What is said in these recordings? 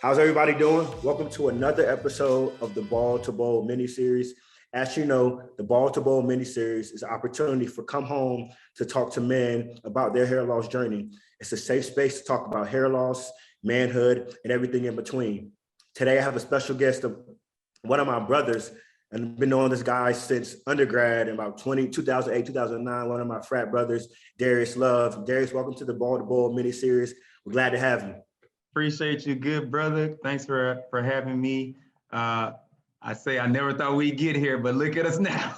How's everybody doing? Welcome to another episode of the Ball to Bowl miniseries. As you know, the Ball to Bowl miniseries is an opportunity for Come Home to talk to men about their hair loss journey. It's a safe space to talk about hair loss, manhood, and everything in between. Today, I have a special guest of one of my brothers, and I've been knowing this guy since undergrad in about 2008, 2009, one of my frat brothers, Darius Love. Darius, welcome to the Ball to Bowl miniseries. We're glad to have you. Appreciate you, good brother. Thanks for having me. I say I never thought we'd get here, but look at us now.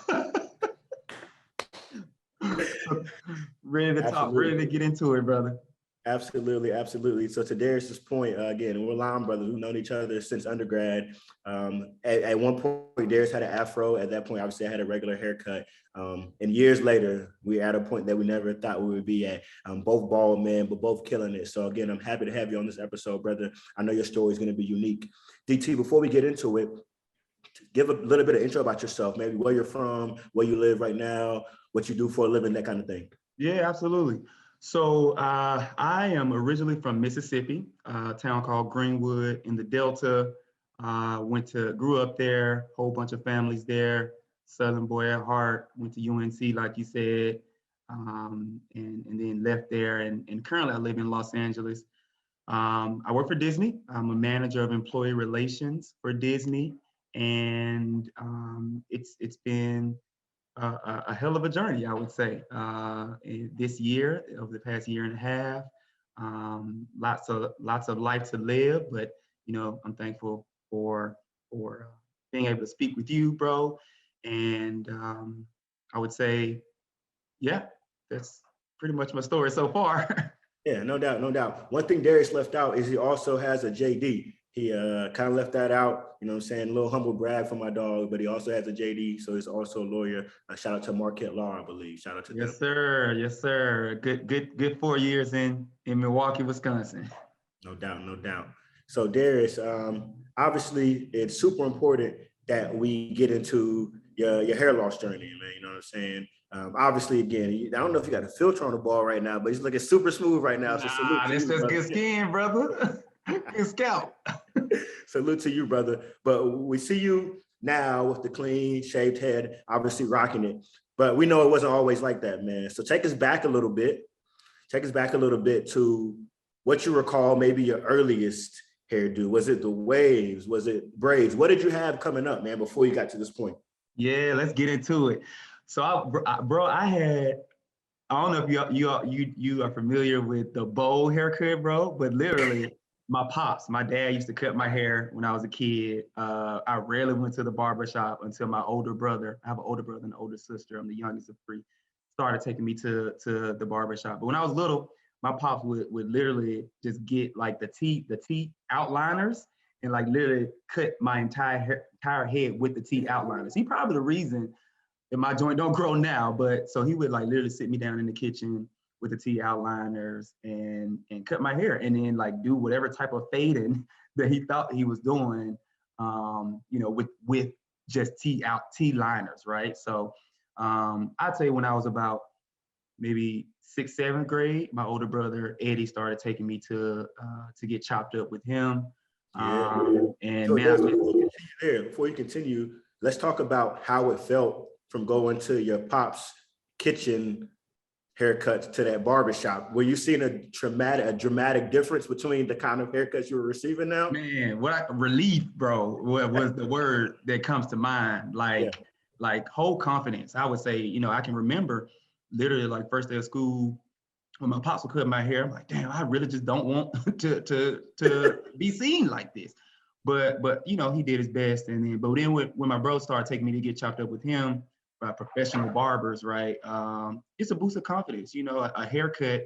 Ready to talk, ready to get into it, brother. Absolutely. So to Darius's point, again, we're line brothers. We've known each other since undergrad. At one point, Darius had an afro. At that point, obviously, I had a regular haircut. And years later, we're at a point that we never thought we would be at. Both bald men, but both killing it. So again, I'm happy to have you on this episode, brother. I know your story is going to be unique. DT, before we get into it, give a little bit of intro about yourself, maybe where you're from, where you live right now, what you do for a living, that kind of thing. Yeah, absolutely. So I am originally from Mississippi, a town called Greenwood in the Delta. Grew up there, whole bunch of families there. Southern boy at heart, went to UNC, like you said, and then left there. And currently I live in Los Angeles. I work for Disney. I'm a manager of employee relations for Disney. And it's been a hell of a journey, I would say. This year, over the past year and a half, lots of life to live. But I'm thankful for being able to speak with you, bro. And I would say, yeah, that's pretty much my story so far. Yeah, no doubt. One thing Darius left out is he also has a JD. He kind of left that out, you know what I'm saying? A little humble brag for my dog, but he also has a JD, so he's also a lawyer. Shout out to Marquette Law, I believe. Shout out to them. Yes, sir. Good 4 years in Milwaukee, Wisconsin. No doubt. So Darius, obviously it's super important that we get into your hair loss journey, man. You know what I'm saying? Obviously, again, I don't know if you got a filter on the ball right now, but he's looking super smooth right now. So this is good skin, brother. Good scalp. Salute to you, brother. But we see you now with the clean shaved head, obviously rocking it. But we know it wasn't always like that, man. So take us back a little bit. To what you recall, maybe your earliest hairdo. Was it the waves? Was it braids? What did you have coming up, man, before you got to this point? Yeah, let's get into it. So, I don't know if you are familiar with the bowl haircut, bro, but literally my dad used to cut my hair when I was a kid. I rarely went to the barbershop until my older brother, I have an older brother and an older sister, I'm the youngest of three, started taking me to the barbershop. But when I was little, my pops would literally just get like the teeth outliners and like literally cut my entire head with the teeth outliners. He probably the reason that my joint don't grow now, but so he would like literally sit me down in the kitchen with the teeth outliners and cut my hair and then like do whatever type of fading that he thought he was doing, with just teeth liners, right? So I'd say when I was about maybe 6th, 7th grade, my older brother Eddie started taking me to get chopped up with him. And so man, before you continue, let's talk about how it felt from going to your pop's kitchen haircuts to that barbershop. Were you seeing a dramatic difference between the kind of haircuts you were receiving now? Man, relief, bro, was the word that comes to mind. Like whole confidence. I would say, I can remember literally like first day of school when my pops would cut my hair. I'm like, damn, I really just don't want to be seen like this. But he did his best. But then when my bro started taking me to get chopped up with him by professional barbers, right? It's a boost of confidence. A haircut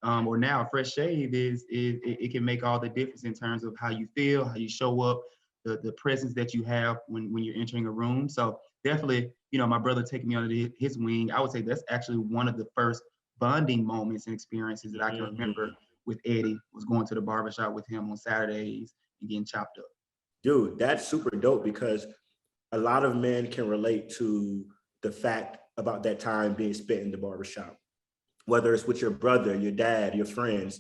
or now a fresh shave it can make all the difference in terms of how you feel, how you show up, the presence that you have when you're entering a room. So definitely, my brother taking me under his wing, I would say that's actually one of the first bonding moments and experiences that I can remember with Eddie, was going to the barbershop with him on Saturdays and getting chopped up. Dude, that's super dope because a lot of men can relate to the fact about that time being spent in the barbershop. Whether it's with your brother, your dad, your friends,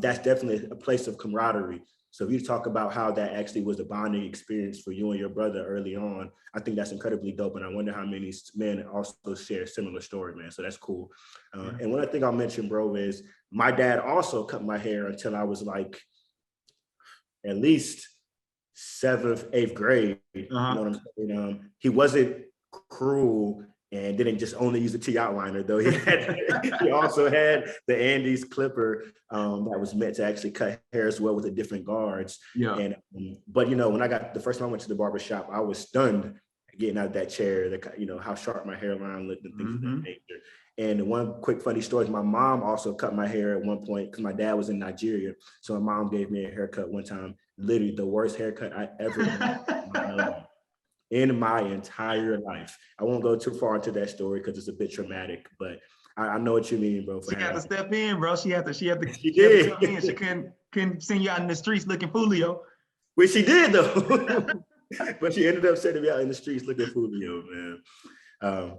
that's definitely a place of camaraderie. So if you talk about how that actually was a bonding experience for you and your brother early on, I think that's incredibly dope. And I wonder how many men also share a similar story, man. So that's cool. And one other thing I'll mention, bro, is my dad also cut my hair until I was like at least 7th, 8th grade. You know what I'm saying? He wasn't cruel and didn't just only use the T outliner, though. He also had the Andes clipper that was meant to actually cut hair as well with the different guards. Yeah. And but you know, when the first time I went to the barber shop, I was stunned getting out of that chair. You know how sharp my hairline looked and things of that nature. And one quick funny story is my mom also cut my hair at one point because my dad was in Nigeria. So my mom gave me a haircut one time, literally the worst haircut I ever had in my entire life. I won't go too far into that story because it's a bit traumatic, but I know what you mean, bro. She had to step in, bro. She had to She did. come in. She couldn't send you out in the streets looking foolio. Which she did though. But she ended up sending me out in the streets looking foolio, man.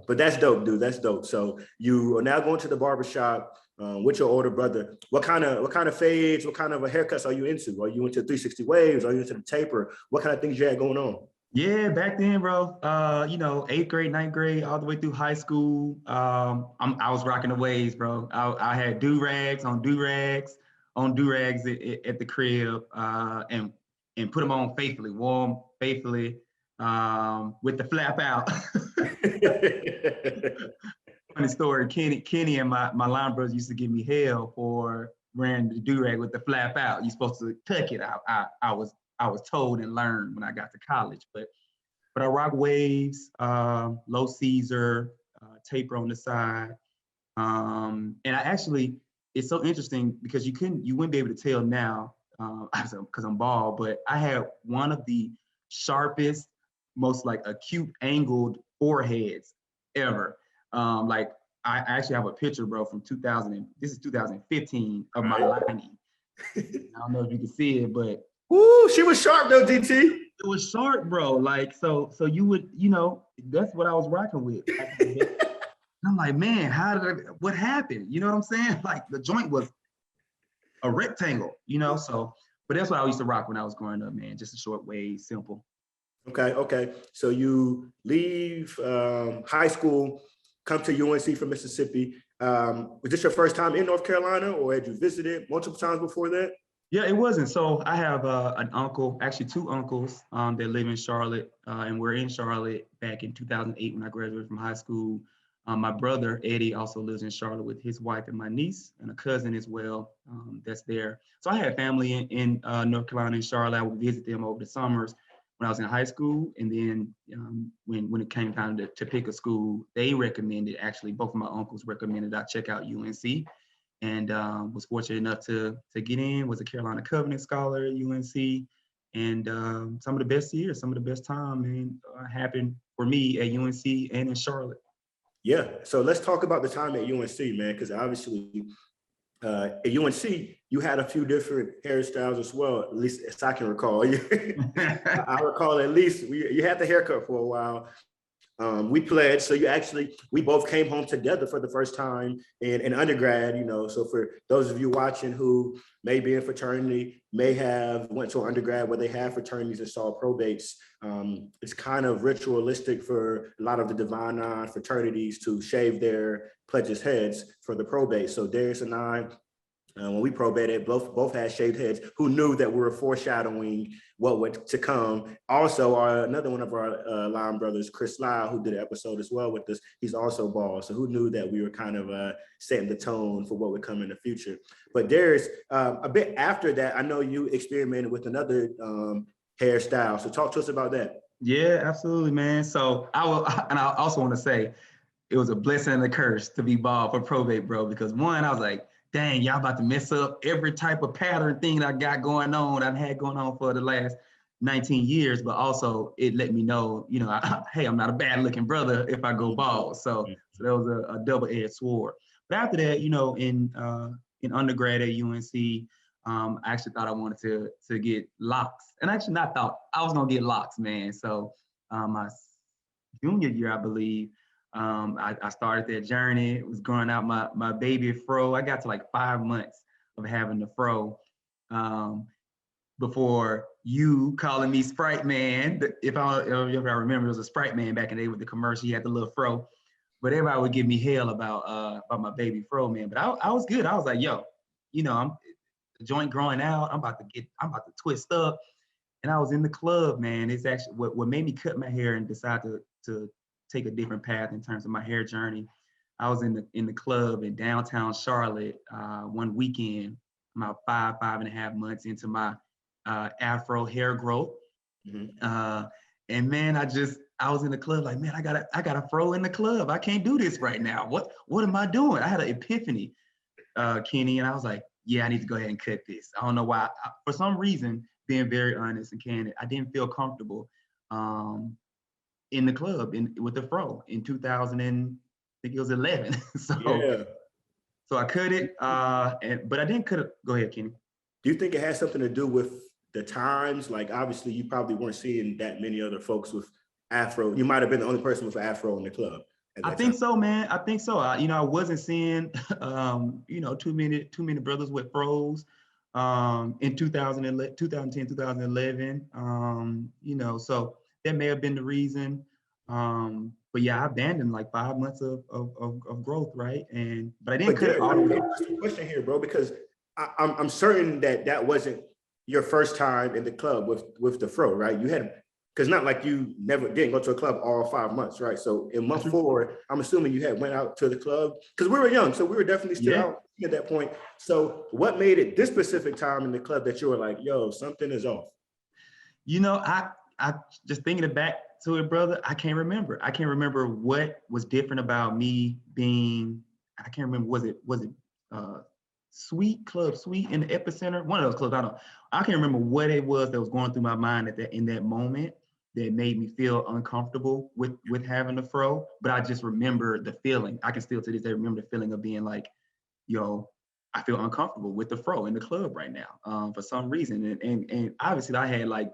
But that's dope, dude. That's dope. So you are now going to the barbershop with your older brother. What kind of fades, what kind of haircuts are you into? Are you into 360 waves? Are you into the taper? What kind of things you had going on? Yeah, back then, bro, you know, 8th grade, 9th grade, all the way through high school, I was rocking the waves, bro. I had do-rags at the crib, and put them on faithfully, wore them faithfully, with the flap out. Funny story, Kenny and my line brothers used to give me hell for wearing the do-rag with the flap out. You're supposed to tuck it. I was told and learned when I got to college, but I rock waves, low Caesar, taper on the side. And I actually, it's so interesting because you wouldn't be able to tell now because I'm bald, but I had one of the sharpest, most like acute angled foreheads ever. Like I actually have a picture, bro, from 2015 of my lining. I don't know if you can see it, but Ooh, she was sharp though, DT. It was sharp, bro. Like, so you would, you know, that's what I was rocking with. I'm like, man, what happened? You know what I'm saying? Like the joint was a rectangle, you know? So, but that's what I used to rock when I was growing up, man. Just a short wave, simple. Okay. So you leave high school, come to UNC from Mississippi. Was this your first time in North Carolina or had you visited multiple times before that? Yeah, it wasn't. So I have an uncle, actually 2 uncles that live in Charlotte, and we're in Charlotte back in 2008 when I graduated from high school. My brother, Eddie, also lives in Charlotte with his wife and my niece and a cousin as well that's there. So I had family in North Carolina and Charlotte. I would visit them over the summers when I was in high school. And then when it came time to pick a school, they recommended, actually, both of my uncles recommended I check out UNC. And was fortunate enough to get in, was a Carolina Covenant Scholar at UNC, and some of the best years, some of the best time, man, happened for me at UNC and in Charlotte. Yeah, so let's talk about the time at UNC, man, because obviously at UNC, you had a few different hairstyles as well, at least as I can recall. I recall at least you had the haircut for a while. We pledged, so we both came home together for the first time in undergrad, you know. So for those of you watching who may be in fraternity, may have went to an undergrad where they have fraternities and saw probates, it's kind of ritualistic for a lot of the Divine Nine fraternities to shave their pledges' heads for the probate. So Darius and I, when we probated, both had shaved heads. Who knew that we were foreshadowing what would to come? Also, another one of our line brothers, Chris Lyle, who did an episode as well with us, he's also bald. So who knew that we were kind of setting the tone for what would come in the future? But Darius, a bit after that, I know you experimented with another hairstyle. So talk to us about that. Yeah, absolutely, man. So I also want to say it was a blessing and a curse to be bald for probate, bro, because one, I was like, dang, y'all about to mess up every type of pattern thing that I got going on, I've had going on for the last 19 years, but also it let me know, you know, hey, I'm not a bad looking brother if I go bald. So that was a double-edged sword. But after that, you know, in undergrad at UNC, I actually thought I wanted to get locks. And actually not thought, I was gonna get locks, man. So my junior year, I believe, I started that journey. It was growing out my baby fro. I got to like 5 months of having the fro. before you calling me Sprite Man. If I remember, it was a Sprite Man back in the day with the commercial. He had the little fro, but everybody would give me hell about my baby fro, man. But I was good. I was like, yo, I'm the joint growing out. I'm about to twist up. And I was in the club, man. It's actually what made me cut my hair and decide to take a different path in terms of my hair journey. I was in the club in downtown Charlotte one weekend, about 5.5 months into my Afro hair growth. Mm-hmm. And man, I was in the club like, man, I got a fro in the club. I can't do this right now. What am I doing? I had an epiphany, Kenny, and I was like, yeah, I need to go ahead and cut this. I don't know why. For some reason, being very honest and candid, I didn't feel comfortable in the club with the fro in 2000 and I think it was 11. So I cut it, but I didn't cut it. Go ahead, Kenny. Do you think it has something to do with the times? Like, obviously, you probably weren't seeing that many other folks with Afro. You might have been the only person with Afro in the club. I think so, man. I think so. I wasn't seeing, too many brothers with fros in 2010, 2011. So that may have been the reason. But yeah, I abandoned like 5 months of growth, right? But I didn't cut it all the way. Question here, bro, because I'm certain that wasn't your first time in the club with the fro, right? You had, because not like you didn't go to a club all 5 months, right? So in month 4, I'm assuming you had went out to the club, because we were young, so we were definitely still out at that point. So what made it this specific time in the club that you were like, yo, something is off? I just thinking back to it, brother, I can't remember. I can't remember what was different about me being, I can't remember, was it Club Sweet in the Epicenter? One of those clubs, I can't remember what it was that was going through my mind in that moment that made me feel uncomfortable with having the fro, but I just remember the feeling. I can still to this day remember the feeling of being like, yo, I feel uncomfortable with the fro in the club right now for some reason. And obviously I had like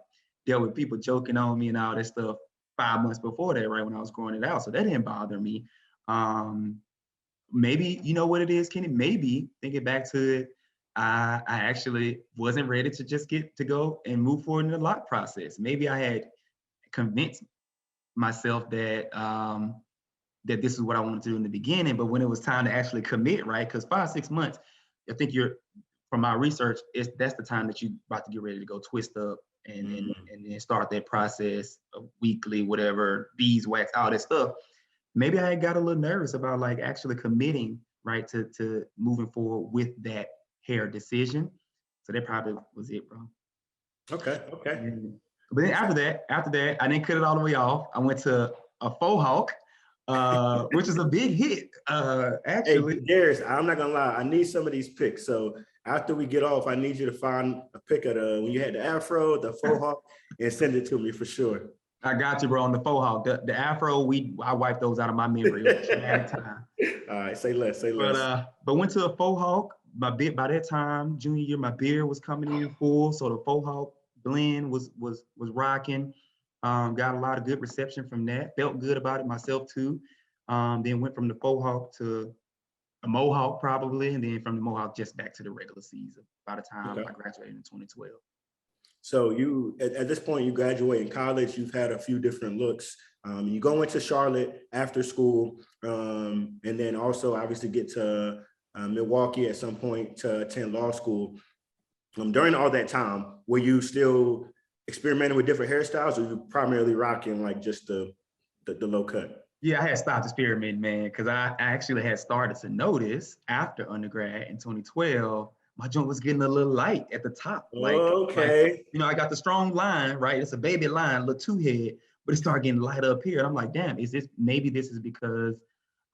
dealt with people joking on me and all this stuff 5 months before that, right, when I was growing it out. So that didn't bother me. Maybe, you know what it is, Kenny? Maybe thinking back to it, I actually wasn't ready to just get to go and move forward in the lock process. Maybe I had convinced myself that that this is what I wanted to do in the beginning, but when it was time to actually commit, right? Because 5-6 months, I think from my research, that's the time that you're about to get ready to go twist up and then start that process of weekly, whatever, beeswax, all that stuff. Maybe I got a little nervous about like actually committing, right, to moving forward with that hair decision. So that probably was it, bro. Okay. But then after that, I didn't cut it all the way off. I went to a faux hawk, which is a big hit, actually. Hey, Darius, I'm not gonna lie, I need some of these pics. So after we get off, I need you to find a pic of when you had the Afro, the faux hawk, and send it to me for sure. I got you, bro. On the faux hawk, the Afro, I wiped those out of my memory. It was a traumatic time. All right, say less. But went to a faux hawk. By that time, junior year, my beard was coming in full, so the faux hawk blend was rocking. Got a lot of good reception from that. Felt good about it myself too. Then went from the faux hawk to a mohawk probably, and then from the mohawk just back to the regular season by the time I graduated in 2012. So you, at this point, you graduate in college, you've had a few different looks. You go into Charlotte after school, and then also obviously get to Milwaukee at some point to attend law school. During all that time, were you still experimenting with different hairstyles, or you primarily rocking like just the low cut? Yeah, I had stopped experimenting, man, because I actually had started to notice after undergrad in 2012, my joint was getting a little light at the top. Like, I got the strong line, right? It's a baby line, little two head, but it started getting light up here. And I'm like, damn, maybe this is because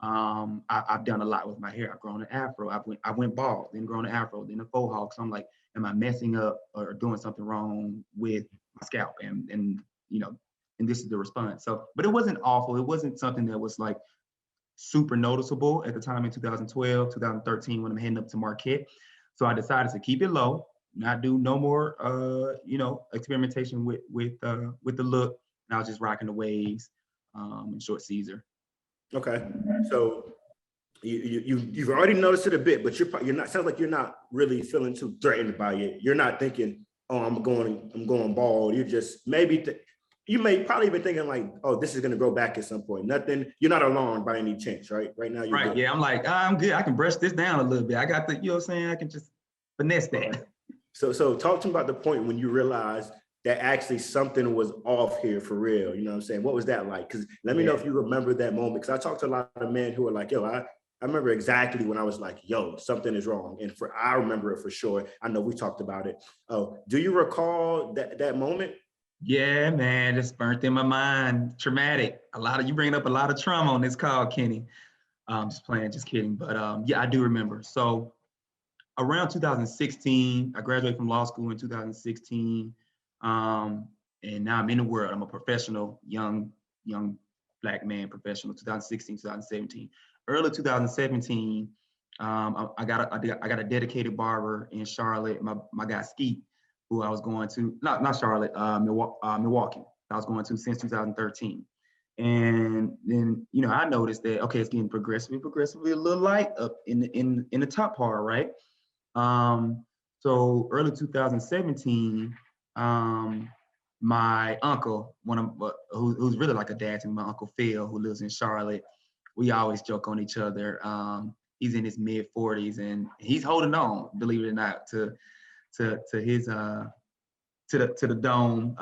I've done a lot with my hair. I've grown an afro. I went bald, then grown an afro, then a faux hawk. So I'm like, am I messing up or doing something wrong with my scalp? And this is the response. So, but it wasn't awful. It wasn't something that was like super noticeable at the time in 2012, 2013 when I'm heading up to Marquette. So I decided to keep it low, not do no more, experimentation with the look. And I was just rocking the waves and short Caesar. Okay, so you've already noticed it a bit, but you're not. Sounds like you're not really feeling too threatened by it. You're not thinking, oh, I'm going bald. You just you may probably been thinking like, oh, this is gonna grow back at some point. Nothing, you're not alarmed by any chance, right? Right now you're Right. good. Yeah. I'm like, I'm good. I can brush this down a little bit. I got the, you know what I'm saying? I can just finesse that. Right. So talk to me about the point when you realized that actually something was off here for real. You know what I'm saying? What was that like? Because let me know if you remember that moment. Because I talked to a lot of men who are like, yo, I remember exactly when I was like, yo, something is wrong. And I remember it for sure. I know we talked about it. Oh, do you recall that moment? Yeah, man, just burnt in my mind. Traumatic. You bringing up a lot of trauma on this call, Kenny. Just playing, just kidding. But yeah, I do remember. So around 2016, I graduated from law school in 2016. And now I'm in the world. I'm a professional, young Black man professional, 2016, 2017. Early 2017, I got a dedicated barber in Charlotte, my guy Skeet, who I was going to, not Charlotte, Milwaukee. I was going to since 2013. And then, I noticed that, okay, it's getting progressively a little light up in the top part, right? So early 2017, my uncle, who's really like a dad to me, my uncle Phil, who lives in Charlotte, we always joke on each other. He's in his mid 40s and he's holding on, believe it or not, to his to the dome.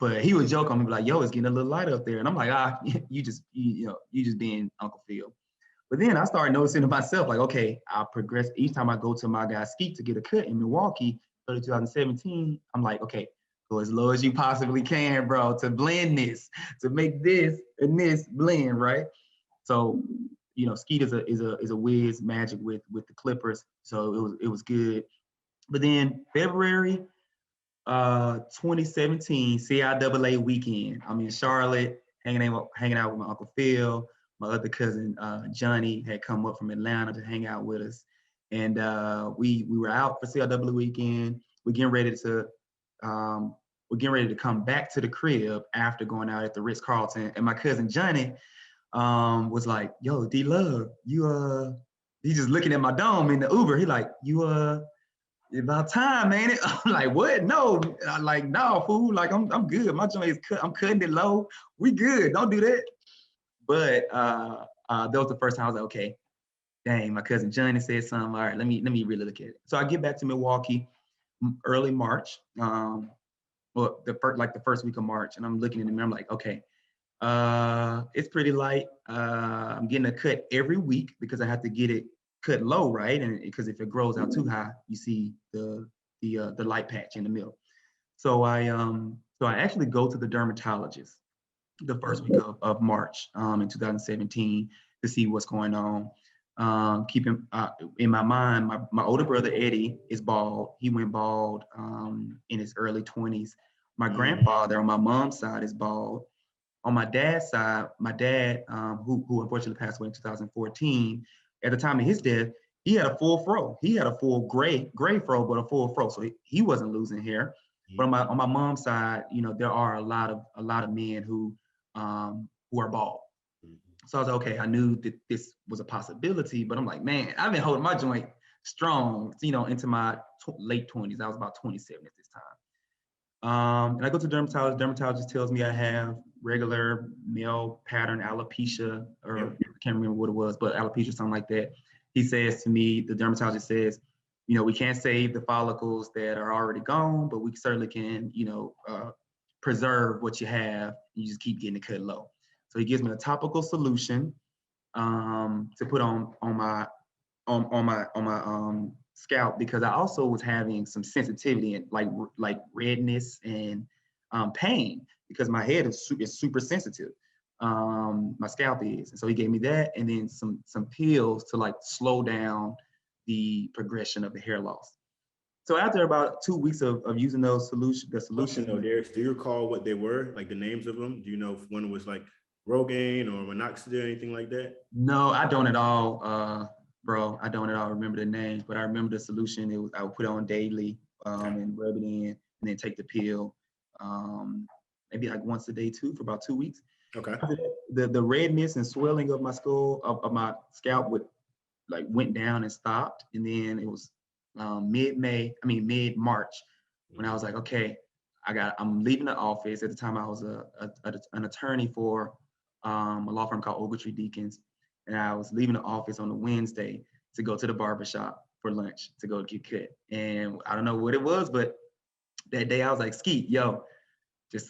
But he would joke on me like, "Yo, it's getting a little light up there," and I'm like, you just being Uncle Phil. But then I started noticing to myself, like, okay, I progress each time I go to my guy Skeet to get a cut in Milwaukee, early 2017. I'm like, okay, go as low as you possibly can, bro, to blend this, to make this and this blend, right? So, Skeet is a whiz magic with the clippers, so it was good. But then February 2017 CIAA weekend, I'm in Charlotte, hanging out with my Uncle Phil. My other cousin Johnny had come up from Atlanta to hang out with us, and we were out for CIAA weekend. We're getting ready to come back to the crib after going out at the Ritz-Carlton, and my cousin Johnny was like, "Yo, D Love, he's just looking at my dome in the Uber. He like, about time, ain't it?" I'm like, "What? No." I'm like, "No, fool. Like, I'm good. My joint is cut. I'm cutting it low. We good. Don't do that." But that was the first time I was like, okay, dang, my cousin Johnny said something. All right, let me really look at it. So I get back to Milwaukee early March, the first week of March, and I'm looking in the mirror. I'm like, okay, it's pretty light. I'm getting a cut every week because I have to get it cut low, right? And because if it grows out too high, you see the light patch in the middle. So I actually go to the dermatologist the first week of March in 2017 to see what's going on. Keeping in my mind, my older brother Eddie is bald. He went bald in his early 20s. My grandfather on my mom's side is bald. On my dad's side, my dad, who unfortunately passed away in 2014, at the time of his death, he had a full fro. He had a full gray fro, but a full fro, so he wasn't losing hair. But on my mom's side, there are a lot of men who are bald. So I was like, okay, I knew that this was a possibility, but I'm like, man, I've been holding my joint strong, into my late 20s. I was about 27 at this time. And I go to the dermatologist. Dermatologist tells me I have regular male pattern alopecia, or I can't remember what it was, but alopecia, something like that. He says to me, the dermatologist says, we can't save the follicles that are already gone, but we certainly can, preserve what you have. You just keep getting it cut low. So he gives me a topical solution to put on my scalp, because I also was having some sensitivity and like redness and pain, because my head is super sensitive. My scalp is, and so he gave me that, and then some pills to like slow down the progression of the hair loss. So after about 2 weeks of using the solution. Darius, do you recall what they were, like the names of them? Do you know if one was like Rogaine or Minoxidil, anything like that? No, I don't at all, bro. I don't at all remember the names, but I remember the solution. I would put it on daily and rub it in, and then take the pill, maybe like once a day too, for about 2 weeks. Okay. The redness and swelling of my skull, of my scalp, went down and stopped, and then it was mid-March when I was like, okay, I'm leaving the office. At the time, I was an attorney for a law firm called Ogletree Deacons. And I was leaving the office on a Wednesday to go to the barbershop for lunch to go get cut. And I don't know what it was, but that day I was like, Skeet, yo, just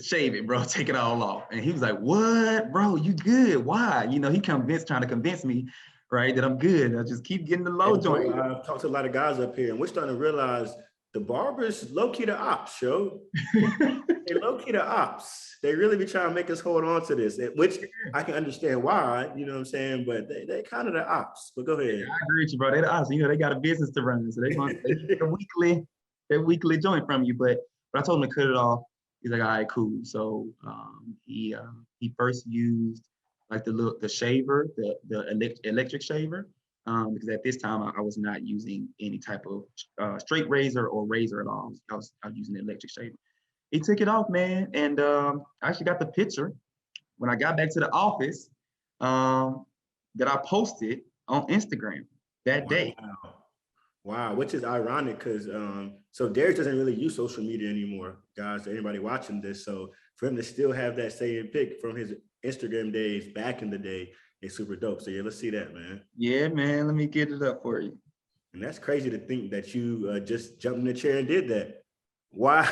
shave it, bro. Take it all off. And he was like, what, bro? You good? Why? You know, trying to convince me, right, that I'm good. I just keep getting the low joint. I've talked to a lot of guys up here, and we're starting to realize the barbers low-key the ops, yo. They low-key the ops. They really be trying to make us hold on to this, which I can understand why, you know what I'm saying, but they kind of the ops. But go ahead. Yeah, I agree with you, bro. They the ops. You know, they got a business to run, so they get a weekly joint from you. But I told him to cut it off. He's like, all right, cool. So he first used like the shaver, the electric shaver, because at this time I was not using any type of straight razor or razor at all. I was using the electric shaver. He took it off, man, and I actually got the picture when I got back to the office that I posted on Instagram that day. Wow, which is ironic because so Darius doesn't really use social media anymore, guys. Anybody watching this, so for him to still have that same pic from his Instagram days back in the day is super dope. So yeah, let's see that, man. Yeah, man, let me get it up for you. And that's crazy to think that you just jumped in the chair and did that. Wow.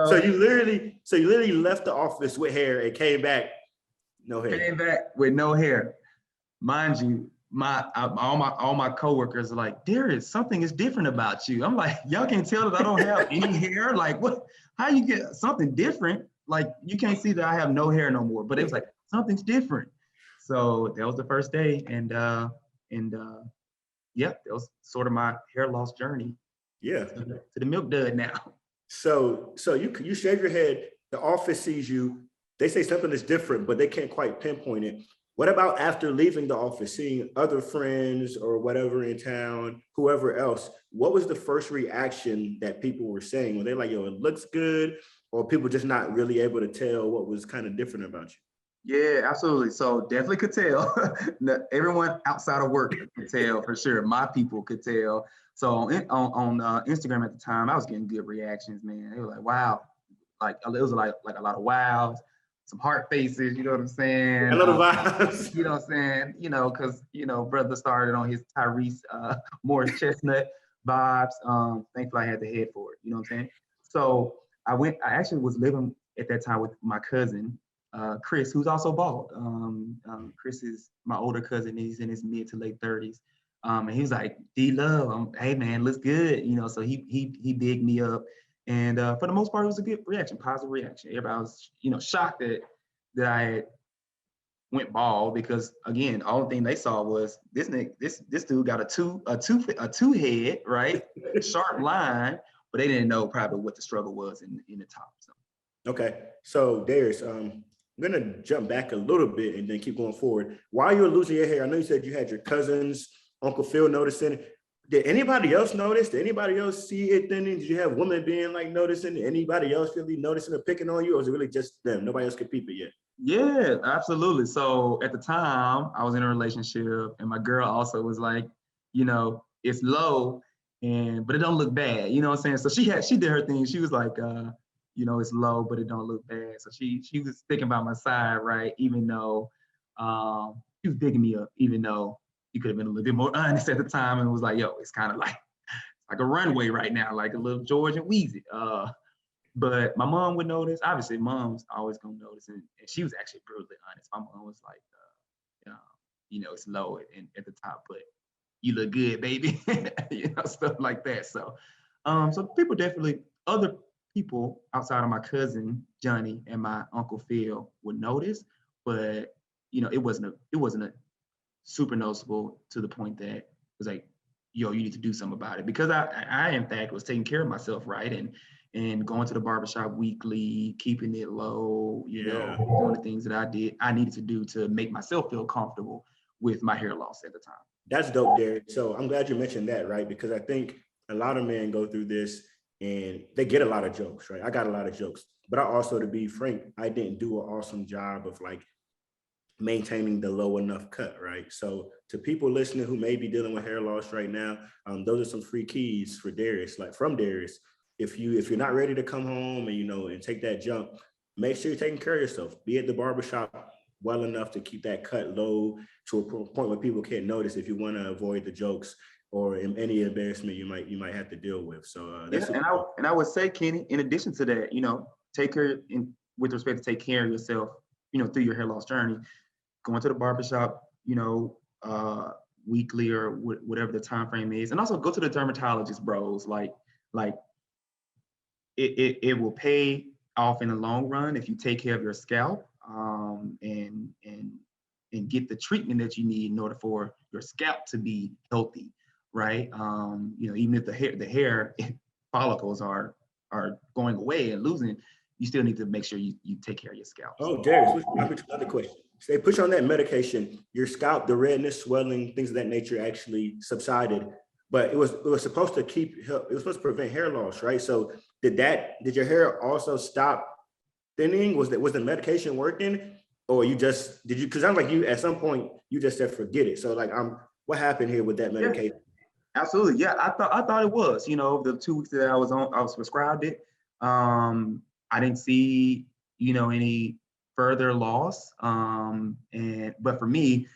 So you literally left the office with hair and came back no hair. Came back with no hair, mind you. All my coworkers are like, Darius, something is different about you. I'm like, y'all can't tell that I don't have any hair. Like, what? How you get something different? Like, you can't see that I have no hair no more. But it was like something's different. So that was the first day, and yeah, that was sort of my hair loss journey. Yeah, to the milk dud now. So you shave your head. The office sees you. They say something is different, but they can't quite pinpoint it. What about after leaving the office, seeing other friends or whatever in town, whoever else? What was the first reaction that people were saying? Were they like, yo, it looks good? Or people just not really able to tell what was kind of different about you? Yeah, absolutely. So definitely could tell. Everyone outside of work could tell for sure. My people could tell. So on Instagram at the time, I was getting good reactions, man. They were like, wow. Like, it was like a lot of wows. Some heart faces, you know what I'm saying? A lot of vibes. You know what I'm saying? You know, because, you know, brother started on his Tyrese Morris Chestnut vibes. Thankfully, I had the head for it, you know what I'm saying? So I actually was living at that time with my cousin, Chris, who's also bald. Chris is my older cousin. He's in his mid to late 30s. And he was like, D Love, hey man, looks good. You know, so he bigged me up. And for the most part, it was a good reaction, positive reaction. Everybody was, you know, shocked that I had went bald because, again, the only thing they saw was this dude got a two head, right? Sharp line, but they didn't know probably what the struggle was in the top. So. Okay, so Darius, I'm gonna jump back a little bit and then keep going forward. While you were losing your hair, I know you said you had your cousins, Uncle Phil noticing it. Did anybody else notice? Did anybody else see it thinning? Did you have women being like noticing? Did anybody else really noticing or picking on you, or was it really just them? Nobody else could peep it yet? Yeah, absolutely. So at the time, I was in a relationship, and my girl also was like, you know, it's low, but it don't look bad. You know what I'm saying? So she did her thing. She was like, you know, it's low, but it don't look bad. So she was sticking by my side, right? Even though she was digging me up, even though you could have been a little bit more honest at the time and was like, yo, it's kind of like a runway right now, like a little George and Wheezy. But my mom would notice. Obviously, mom's always gonna notice, and she was actually brutally honest. My mom was like, you know, it's low at the top, but you look good, baby. You know, stuff like that. So, so people definitely, other people outside of my cousin Johnny and my Uncle Phil would notice, but you know, it wasn't a super noticeable to the point that it was like, yo, you need to do something about it. Because I in fact was taking care of myself, right? And going to the barbershop weekly, keeping it low, you know, doing the things that I needed to do to make myself feel comfortable with my hair loss at the time. That's dope, Derek. So I'm glad you mentioned that, right? Because I think a lot of men go through this and they get a lot of jokes, right? I got a lot of jokes, but I also, to be frank, I didn't do an awesome job of like maintaining the low enough cut, right? So to people listening who may be dealing with hair loss right now, those are some free keys for Darius, like from Darius. If you're not ready to come home and and take that jump, make sure you're taking care of yourself. Be at the barbershop well enough to keep that cut low to a point where people can't notice if you want to avoid the jokes or any embarrassment you might have to deal with. So yeah, and I would say, Kenny, in addition to that, take care with respect to take care of yourself, through your hair loss journey, going to the barbershop, weekly or whatever the time frame is, and also go to the dermatologist, bros. Like it will pay off in the long run if you take care of your scalp, and get the treatment that you need in order for your scalp to be healthy, right? Even if the hair follicles are going away and losing, you still need to make sure you take care of your scalp. Oh, Darius, another question. So they put you on that medication, your scalp, the redness, swelling, things of that nature actually subsided, but it was supposed to prevent hair loss, right? So did your hair also stop thinning? Was the medication working, or because I'm like you at some point you just said forget it. So like what happened here with that medication? Yeah, absolutely. Yeah, I thought it was, the 2 weeks that I was prescribed it. I didn't see, any further loss. But for me,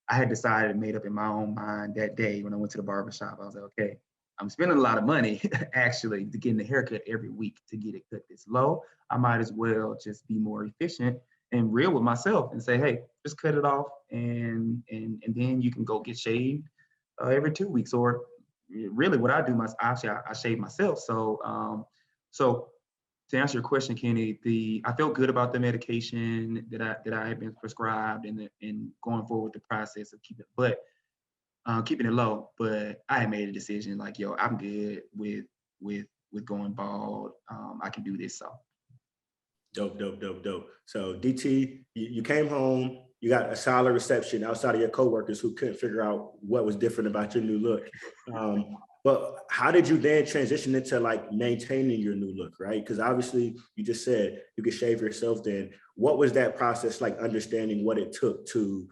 I had decided, made up in my own mind that day when I went to the barbershop. I was like, okay, I'm spending a lot of money actually to getting the haircut every week to get it cut this low. I might as well just be more efficient and real with myself and say, hey, just cut it off, and then you can go get shaved every 2 weeks. Or really what I do, I shave myself. So to answer your question, Kenny, I felt good about the medication that I had been prescribed, and going forward the process of keeping it low. But I had made a decision like, yo, I'm good with going bald. I can do this. So Dope. So DT, you came home, you got a solid reception outside of your coworkers who couldn't figure out what was different about your new look. But how did you then transition into like maintaining your new look, right? Because obviously you just said you could shave yourself then. What was that process like, understanding what it took to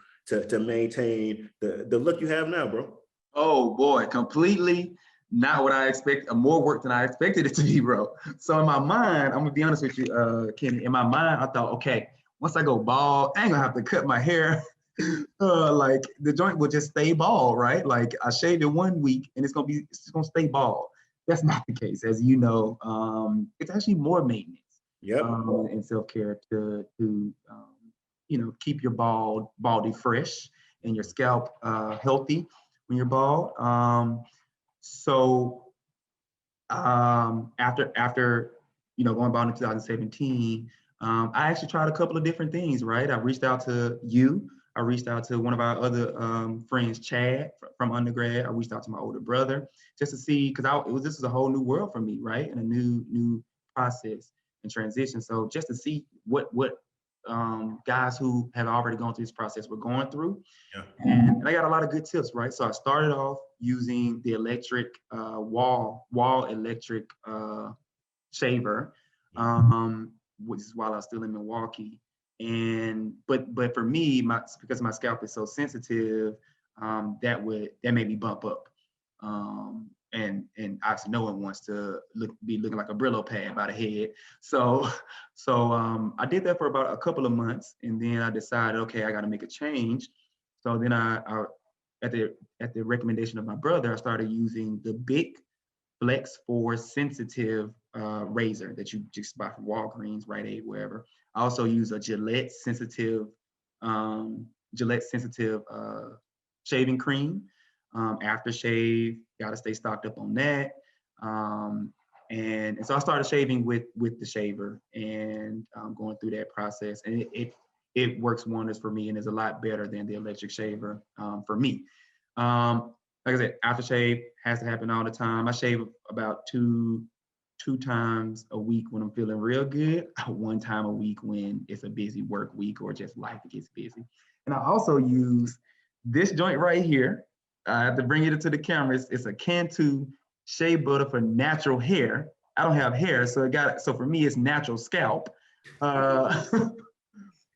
maintain the look you have now, bro? Oh boy, completely not what I expect, more work than I expected it to be, bro. So in my mind, I'm gonna be honest with you, Kenny, in my mind, I thought, okay, once I go bald, I ain't gonna have to cut my hair. Like the joint will just stay bald, right? Like I shaved it 1 week and it's gonna stay bald. That's not the case, as you know. It's actually more maintenance, and self-care to keep your baldy fresh and your scalp healthy when you're bald. So after going bald in 2017, I actually tried a couple of different things, right? I reached out to you. I reached out to one of our other friends, Chad, from undergrad. I reached out to my older brother just to see, because this is a whole new world for me, right? And a new process and transition. So just to see what guys who have already gone through this process were going through. Yeah. And I got a lot of good tips, right? So I started off using the electric wall electric shaver, which is while I was still in Milwaukee. And but for me, because my scalp is so sensitive, that made me bump up. And obviously no one wants to be looking like a Brillo pad by the head. So I did that for about a couple of months, and then I decided, okay, I got to make a change. So then I at the recommendation of my brother, I started using the Big Flex 4 sensitive razor that you just buy from Walgreens, Rite Aid, wherever. I also use a Gillette sensitive shaving cream. Aftershave, got to stay stocked up on that. And so I started shaving with the shaver and going through that process. And it works wonders for me and is a lot better than the electric shaver for me. Like I said, aftershave has to happen all the time. I shave about two times a week when I'm feeling real good, 1 time a week when it's a busy work week or just life gets busy. And I also use this joint right here. I have to bring it into the camera. It's a Cantu shea butter for natural hair. I don't have hair, so for me it's natural scalp.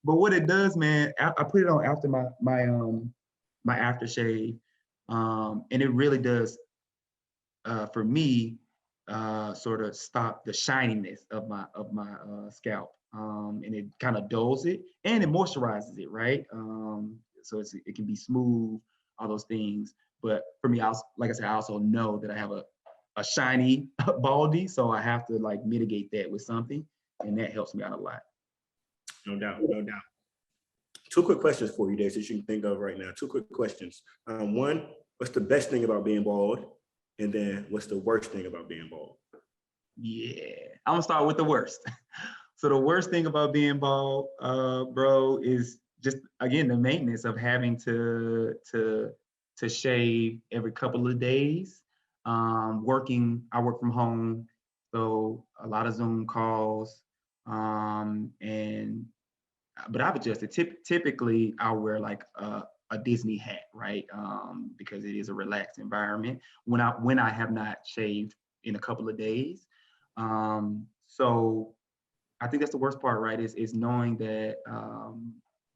But what it does, man, I put it on after my aftershave, and it really does for me sort of stop the shininess of my scalp, and it kind of dulls it and it moisturizes it, right? So it can be smooth, all those things. But for me, like I said, I also know that I have a shiny baldy, so I have to like mitigate that with something, and that helps me out a lot. No doubt, no doubt. Two quick questions for you, Dave, that you can think of right now. Two quick questions. One, what's the best thing about being bald? And then what's the worst thing about being bald? Yeah, I'm gonna start with the worst. So the worst thing about being bald, bro, is just again the maintenance of having to shave every couple of days. I work from home, so a lot of Zoom calls, and but I've adjusted. Typically, I'll wear like a Disney hat, right? Because it is a relaxed environment when I have not shaved in a couple of days. So I think that's the worst part, right? Is knowing that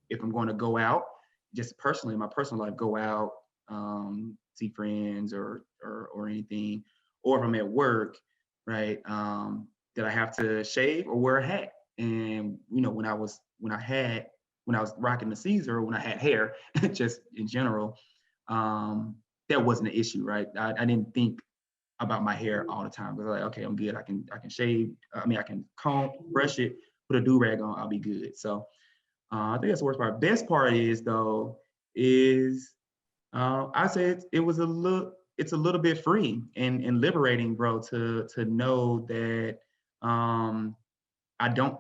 if I'm going to go out, just personally in my personal life, go out, see friends or anything, or if I'm at work, right? That I have to shave or wear a hat. And when I was rocking the Caesar, when I had hair, just in general, that wasn't an issue, right? I didn't think about my hair all the time because like, okay, I'm good. I can shave. I can comb, brush it, put a do rag on. I'll be good. So I think that's the worst part. Best part is though is I say it's a little bit free and liberating, bro, to know that I don't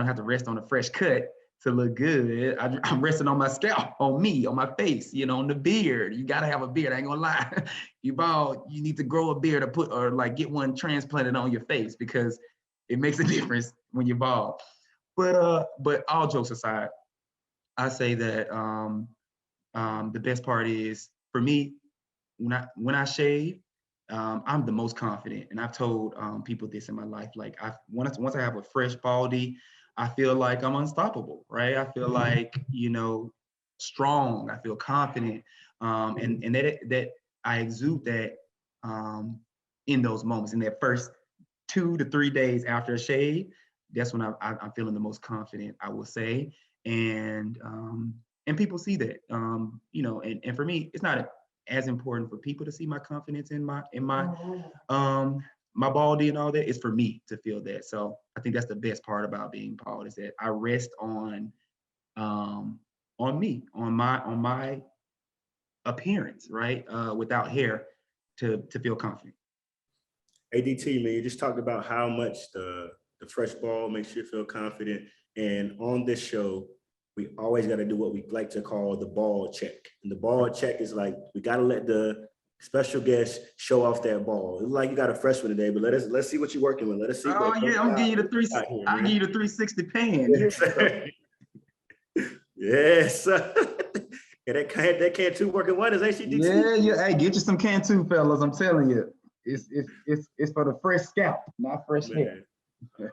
have to rest on a fresh cut to look good. I'm resting on my scalp, on me, on my face, on the beard. You gotta have a beard, I ain't gonna lie. You bald, you need to grow a beard or like get one transplanted on your face because it makes a difference when you're bald. But all jokes aside, I say that the best part is for me, when I shave, I'm the most confident, and I've told people this in my life. Like, once I have a fresh baldy, I feel like I'm unstoppable, right? I feel like strong. I feel confident, and that I exude that in those moments. In that first 2 to 3 days after a shave, that's when I'm feeling the most confident, I will say, and people see that, and for me, it's not as important for people to see my confidence in my baldy and all that. It's for me to feel that. So I think that's the best part about being bald is that I rest on me, on my appearance, right? Without hair to feel confident. ADT, man, you just talked about how much the fresh ball makes you feel confident. And on this show, we always got to do what we like to call the ball check. And the ball check is like, we got to let the special guest show off that ball. It's like you got a freshman today, but let's see what you're working with. Let us see. Oh yeah, I'm giving you the 360. I'll give you the 360 pan. Yes. Yeah, that can two working wonders, ain't she? Yeah. Hey, get you some can too, fellas. I'm telling you, it's for the fresh scalp, not fresh hair.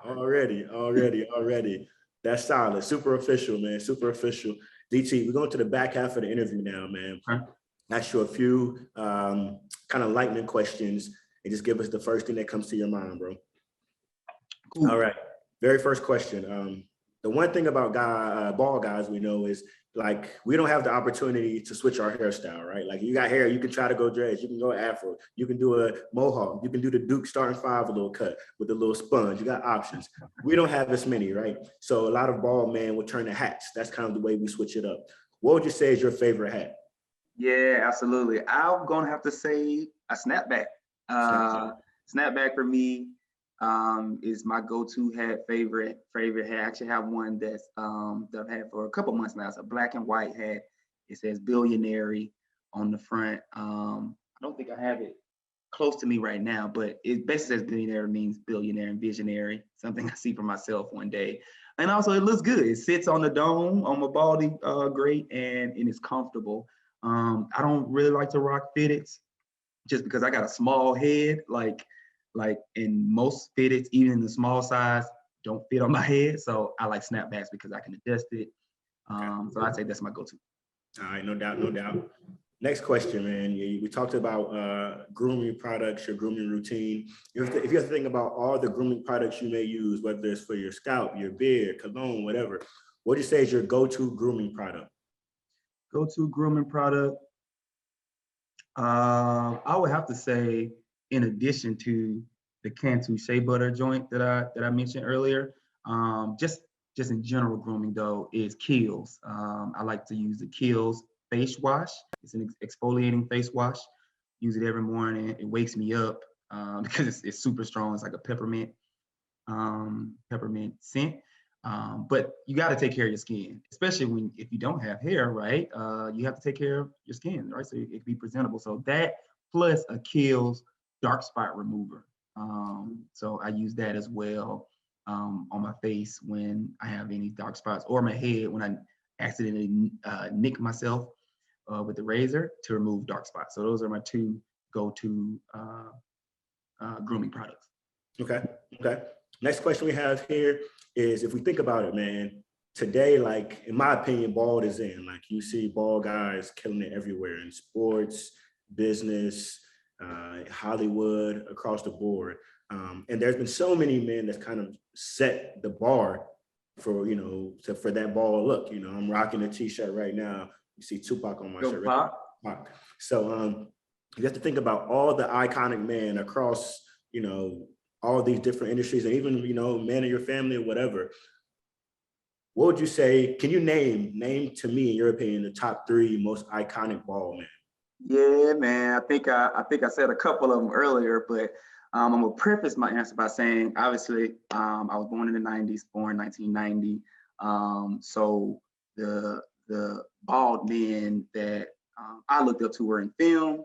Already. That's solid. Super official, man. Super official. DT, we're going to the back half of the interview now, man. Okay. Ask you a few kind of lightning questions and just give us the first thing that comes to your mind, bro. Cool. All right. Very first question. The one thing about bald guys we know is like we don't have the opportunity to switch our hairstyle, right? Like you got hair, you can try to go dreads, you can go afro, you can do a mohawk, you can do the Duke starting five a little cut with a little sponge. You got options. We don't have as many, right? So a lot of bald men will turn to hats. That's kind of the way we switch it up. What would you say is your favorite hat? Yeah, absolutely. I'm gonna have to say a snapback. Snapback for me is my go-to hat, favorite hat. I actually have one that I've had for a couple months now. It's a black and white hat. It says billionaire on the front. I don't think I have it close to me right now, but it basically says billionaire means billionaire and visionary, something I see for myself one day. And also it looks good. It sits on the dome on my baldy great, and it's comfortable. I don't really like to rock fitteds just because I got a small head, like in most fitteds, even in the small size, don't fit on my head. So I like snapbacks because I can adjust it. So I'd say that's my go-to. All right, no doubt, no doubt. Next question, man. We talked about grooming products, your grooming routine. If you have to think about all the grooming products you may use, whether it's for your scalp, your beard, cologne, whatever, what do you say is your go-to grooming product? Go-to grooming product. I would have to say, in addition to the Cantu Shea Butter joint that I mentioned earlier, just in general grooming though, is Kiehl's. I like to use the Kiehl's face wash. It's an exfoliating face wash. Use it every morning. It wakes me up because it's super strong. It's like a peppermint scent. But you got to take care of your skin, especially if you don't have hair, right? You have to take care of your skin, right? So it can be presentable. So that plus a Kiehl's dark spot remover. So I use that as well on my face when I have any dark spots, or my head when I accidentally nick myself with the razor to remove dark spots. So those are my two go-to grooming products. Okay. Next question we have here is, if we think about it, man, today, like, in my opinion, bald is in. Like, you see bald guys killing it everywhere in sports, business, Hollywood, across the board. And there's been so many men that's kind of set the bar for, for that bald look. I'm rocking a t-shirt right now. You see Tupac on my shirt. Right? Tupac. So you have to think about all the iconic men across, all these different industries, and even, men in your family or whatever. What would you say? Can you name to me, in your opinion, the top 3 most iconic bald men? Yeah, man. I think I said a couple of them earlier, but I'm gonna preface my answer by saying, obviously, I was born in the '90s, born 1990. So the bald men that I looked up to were in film,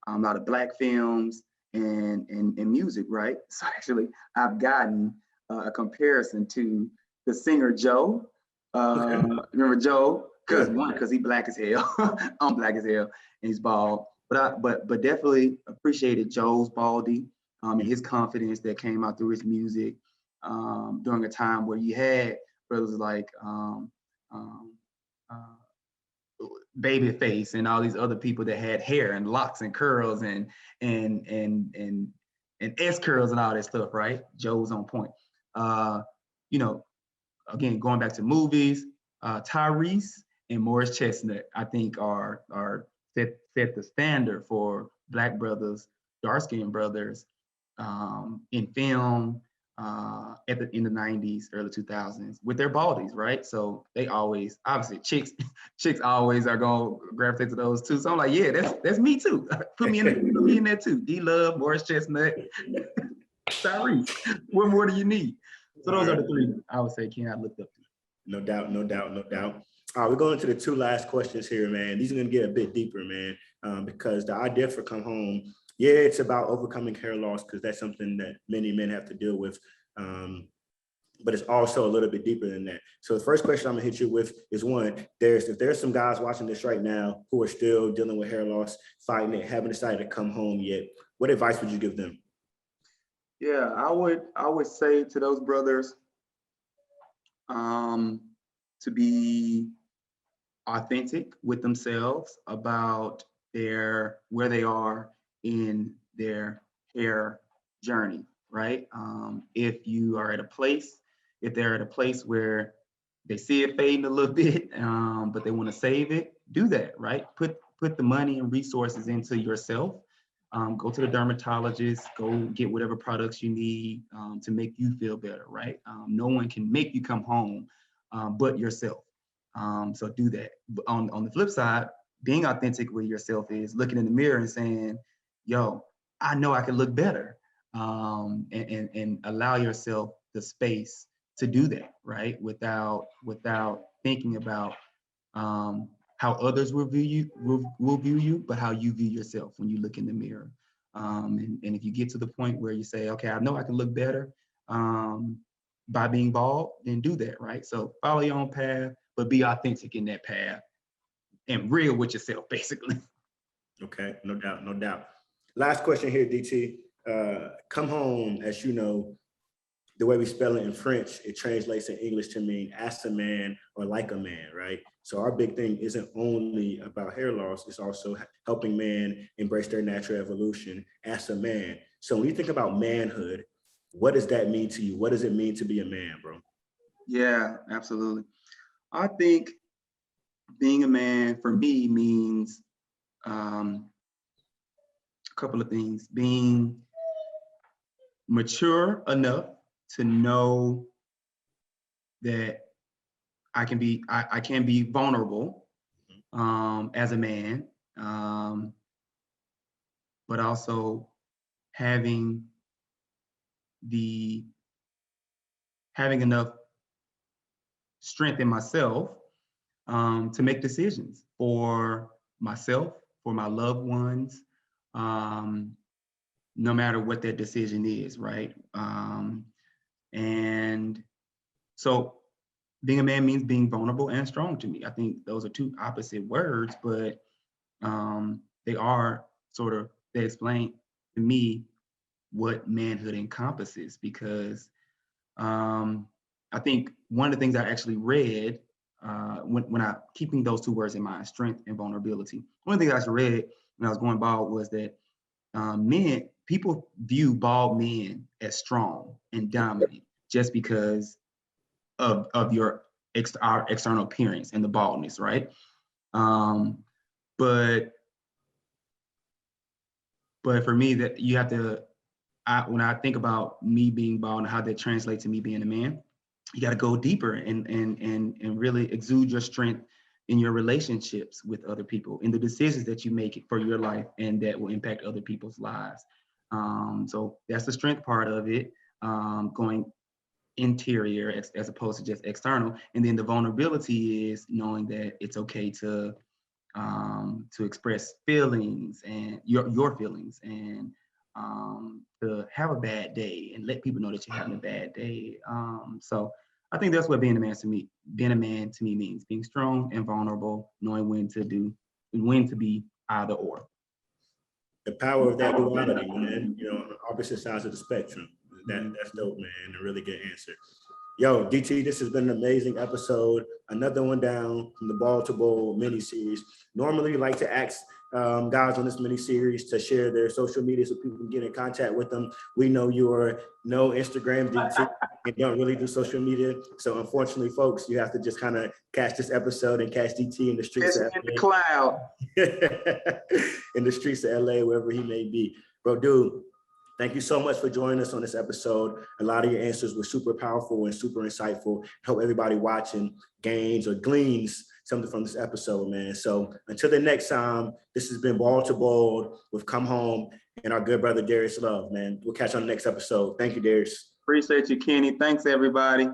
a lot of Black films, and music, right? So actually, I've gotten a comparison to the singer Joe. Remember Joe? Because he's Black as hell. I'm Black as hell, and he's bald. But definitely appreciated Joe's baldy and his confidence that came out through his music during a time where you had brothers like Babyface and all these other people that had hair and locks and curls and S curls and all that stuff, right? Joe was on point. Again, going back to movies, Tyrese and Morris Chestnut, I think are set the standard for Black brothers, dark-skinned brothers in film in the 90s, early 2000s with their baldies, right? So they always, obviously, chicks always are gonna gravitate to those too. So I'm like, yeah, that's me too. Put me in there too. D Love, Morris Chestnut, Tyrese. What more do you need? So those are the 3 I would say Ken I looked up to. No doubt. All right, we're going to the 2 last questions here, man. These are going to get a bit deeper, man, because the idea for Come Home, yeah, it's about overcoming hair loss, because that's something that many men have to deal with. But it's also a little bit deeper than that. So the first question I'm gonna hit you with is, one, if there's some guys watching this right now who are still dealing with hair loss, fighting it, haven't decided to come home yet, what advice would you give them? Yeah, I would say to those brothers to be authentic with themselves about where they are in their hair journey, right? If they're at a place where they see it fading a little bit, but they want to save it, do that, right? Put the money and resources into yourself. Go to the dermatologist, go get whatever products you need to make you feel better, right? No one can make you come home but yourself. So do that. On the flip side, being authentic with yourself is looking in the mirror and saying, yo, I know I can look better, and allow yourself the space to do that, right? Without thinking about how others will view you, but how you view yourself when you look in the mirror. And if you get to the point where you say, okay, I know I can look better by being bald, then do that, right? So follow your own path, but be authentic in that path and real with yourself, basically. Okay, no doubt. Last question here, DT. Come Home, as you know, the way we spell it in French, it translates in English to mean as a man or like a man, right? So our big thing isn't only about hair loss, it's also helping men embrace their natural evolution as a man. So when you think about manhood, what does that mean to you? What does it mean to be a man, bro? Yeah, absolutely. I think being a man for me means a couple of things. Being mature enough to know that I can be vulnerable as a man, but also having enough strength in myself to make decisions for myself, for my loved ones, no matter what that decision is, right? And so being a man means being vulnerable and strong to me. I think those are two opposite words, but they explain to me what manhood encompasses, because I think one of the things I actually read when I keeping those two words in mind, strength and vulnerability, one of the things I actually read when I was going bald was that people view bald men as strong and dominant just because of our external appearance and the baldness, right? But for me, that you have to, when I think about me being bald and how that translates to me being a man, you got to go deeper and really exude your strength in your relationships with other people, in the decisions that you make for your life and that will impact other people's lives. So that's the strength part of it, going interior as opposed to just external. And then the vulnerability is knowing that it's okay to express feelings and your feelings, and to have a bad day and let people know that you're having a bad day. So I think that's what being a man to me means: being strong and vulnerable, knowing when to be either or. The power of that duality, man, on the opposite sides of the spectrum. That's dope, man. A really good answer. Yo, DT, this has been an amazing episode. Another one down from the Ball to Bowl mini series. Normally, we like to ask guys on this mini series to share their social media so people can get in contact with them. We know you are no Instagram DT and don't really do social media. So unfortunately, folks, you have to just kind of catch this episode and catch DT in the streets of LA. The cloud. In the streets of LA, wherever he may be. Bro, dude, thank you so much for joining us on this episode. A lot of your answers were super powerful and super insightful. Hope everybody watching gains or gleans something from this episode, man. So until the next time, this has been Ball to Bold with Come Home and our good brother Darius Love, man. We'll catch you on the next episode. Thank you, Darius. Appreciate you, Kenny. Thanks, everybody.